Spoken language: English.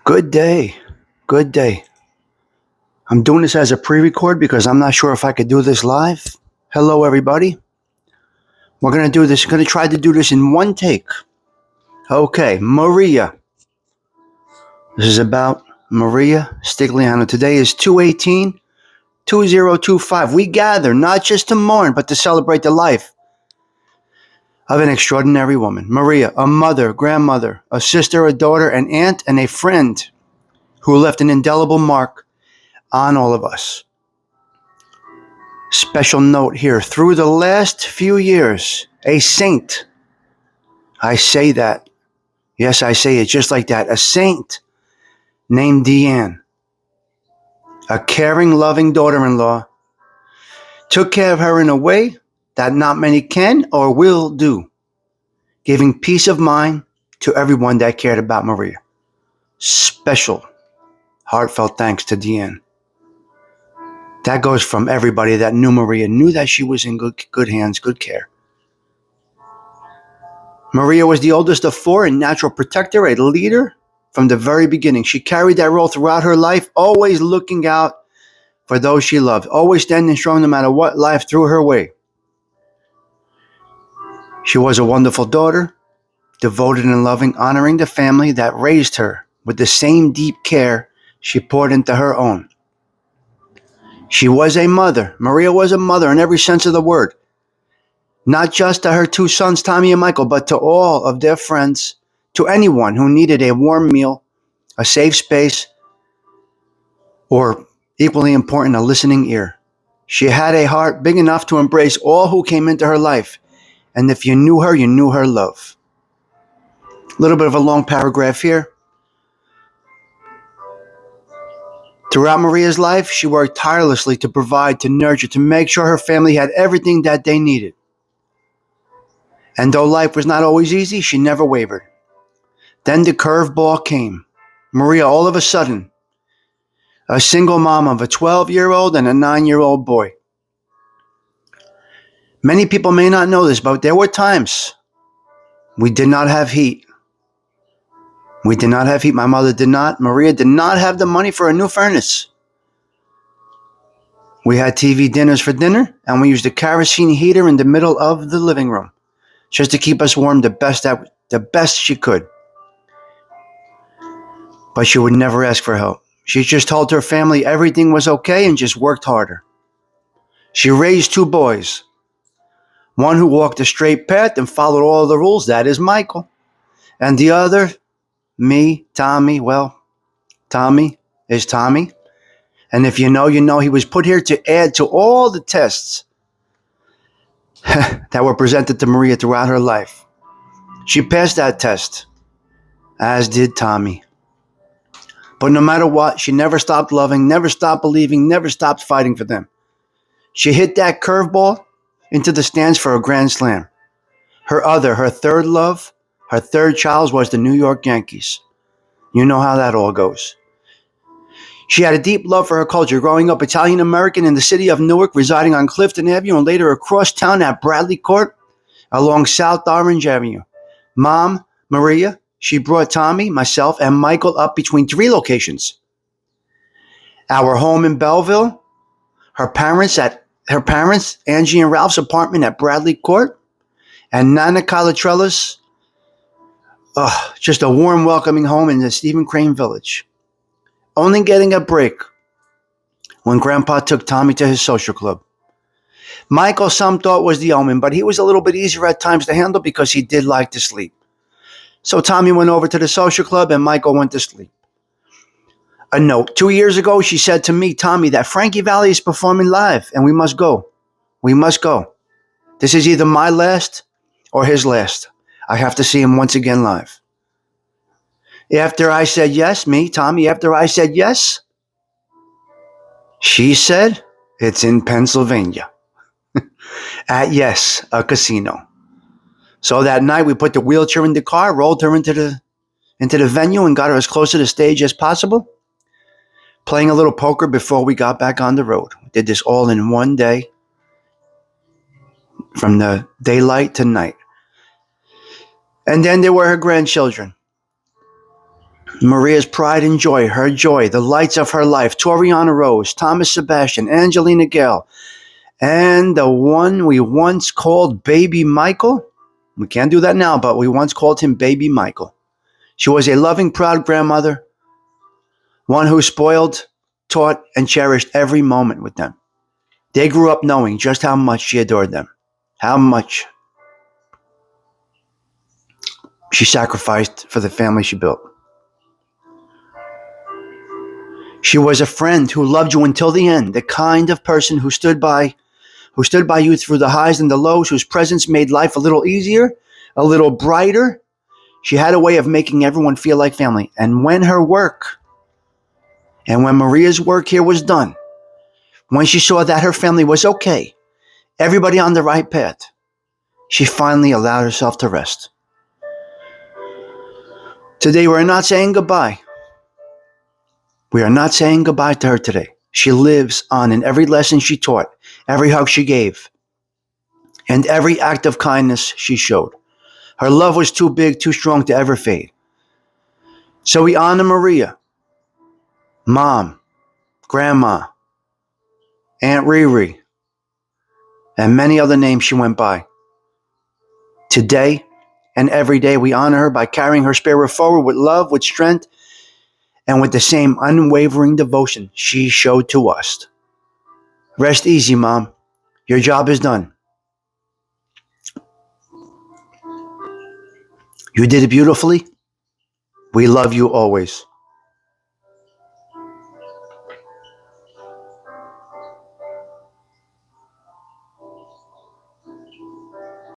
Good day. Good day. I'm doing this as a pre record because I'm not sure if I could do this live. Hello, everybody. We're going to do this. Going to try to do this in one take. Okay, Maria. This is about Maria Stigliano. Today is 2/18/2025. We gather not just to mourn, but to celebrate the life of an extraordinary woman. Maria, a mother, grandmother, a sister, a daughter, an aunt, and a friend who left an indelible mark on all of us. Special note here, through the last few years, a saint, I say that, yes, I say it just like that, a saint named Deanne, a caring, loving daughter-in-law, took care of her in a way that not many can or will do, giving peace of mind to everyone that cared about Maria. Special, heartfelt thanks to Deanne. That goes from everybody that knew Maria, knew that she was in good hands, good care. Maria was the oldest of four, a natural protector, a leader from the very beginning. She carried that role throughout her life, always looking out for those she loved, always standing strong no matter what life threw her way. She was a wonderful daughter, devoted and loving, honoring the family that raised her with the same deep care she poured into her own. She was a mother. Maria was a mother in every sense of the word. Not just to her two sons, Tommy and Michael, but to all of their friends, to anyone who needed a warm meal, a safe space, or equally important, a listening ear. She had a heart big enough to embrace all who came into her life. And if you knew her love. A little bit of a long paragraph here. Throughout Maria's life, she worked tirelessly to provide, to nurture, to make sure her family had everything that they needed. And though life was not always easy, she never wavered. Then the curveball came. Maria, all of a sudden, a single mom of a 12-year-old and a 9-year-old boy. Many people may not know this, but there were times we did not have heat. We did not have heat. My mother did not. Maria did not have the money for a new furnace. We had TV dinners for dinner, and we used a kerosene heater in the middle of the living room just to keep us warm the best she could. But she would never ask for help. She just told her family everything was okay and just worked harder. She raised two boys. One who walked a straight path and followed all the rules, that is Michael. And the other, me, Tommy. Well, Tommy is Tommy. And if you know, you know he was put here to add to all the tests that were presented to Maria throughout her life. She passed that test, as did Tommy. But no matter what, she never stopped loving, never stopped believing, never stopped fighting for them. She hit that curveball into the stands for a grand slam. Her third love, her third child was the New York Yankees. You know how that all goes. She had a deep love for her culture, growing up Italian American in the city of Newark, residing on Clifton Avenue, and later across town at Bradley Court along South Orange Avenue. Mom, Maria, she brought Tommy, myself, and Michael up between three locations. Our home in Belleville, her parents, Angie and Ralph's apartment at Bradley Court, and Nana Calatrella's, just a warm, welcoming home in the Stephen Crane Village. Only getting a break when Grandpa took Tommy to his social club. Michael, some thought was the omen, but he was a little bit easier at times to handle because he did like to sleep. So Tommy went over to the social club and Michael went to sleep. A note. 2 years ago, she said to me, Tommy, that Frankie Valli is performing live and we must go. We must go. This is either my last or his last. I have to see him once again live. After I said yes, Tommy, after I said yes, she said, it's in Pennsylvania. At yes, a casino. So that night we put the wheelchair in the car, rolled her into the venue and got her as close to the stage as possible, playing a little poker before we got back on the road. We did this all in one day, from the daylight to night. And then there were her grandchildren. Maria's pride and joy, her joy, the lights of her life, Toriana Rose, Thomas Sebastian, Angelina Gale, and the one we once called Baby Michael. We can't do that now, but we once called him Baby Michael. She was a loving, proud grandmother, one who spoiled, taught, and cherished every moment with them. They grew up knowing just how much she adored them, how much she sacrificed for the family she built. She was a friend who loved you until the end, the kind of person who stood by you through the highs and the lows, whose presence made life a little easier, a little brighter. She had a way of making everyone feel like family. And when Maria's work here was done, when she saw that her family was okay, everybody on the right path, she finally allowed herself to rest. Today, we're not saying goodbye. We are not saying goodbye to her today. She lives on in every lesson she taught, every hug she gave, and every act of kindness she showed. Her love was too big, too strong to ever fade. So we honor Maria, Mom, Grandma, Aunt Riri, and many other names she went by. Today and every day we honor her by carrying her spirit forward with love, with strength, and with the same unwavering devotion she showed to us. Rest easy, Mom. Your job is done. You did it beautifully. We love you always.